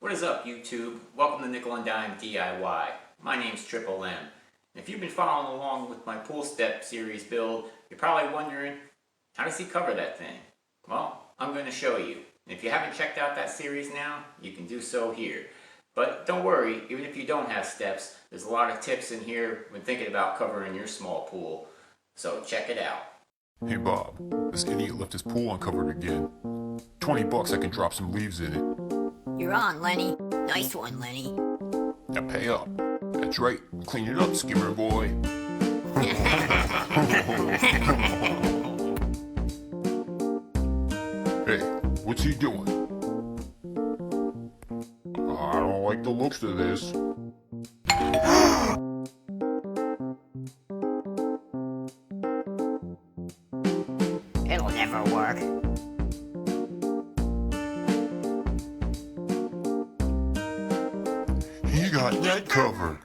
What is up, YouTube? Welcome to Nickel and Dime DIY. My name's Triple M. If you've been following along with my pool step series build, you're probably wondering, how does he cover that thing? Well, I'm going to show you. And if you haven't checked out that series now, you can do so here. But don't worry, even if you don't have steps, there's a lot of tips in here when thinking about covering your small pool. So check it out. Hey Bob, this idiot left his pool uncovered again. $20 I can drop some leaves in it. You're on, Lenny. Nice one, Lenny. Now pay up. That's right, clean it up, skimmer boy. Hey, what's he doing? I don't like the looks of this. It'll never work. He got that covered.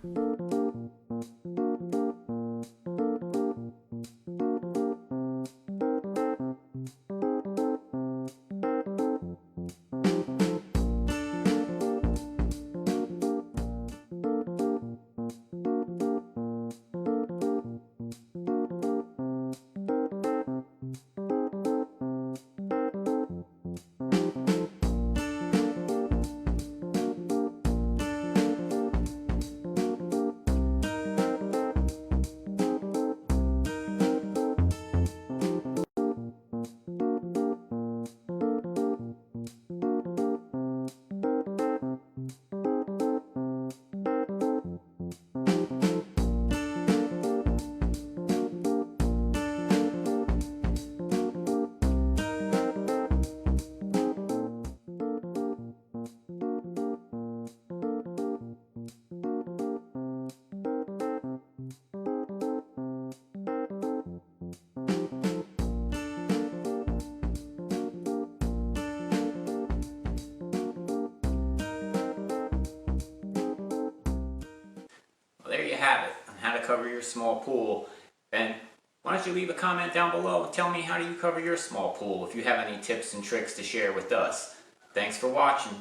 Well, there you have it on how to cover your small pool. And why don't you leave a comment down below and tell me, how do you cover your small pool if you have any tips and tricks to share with us. Thanks for watching.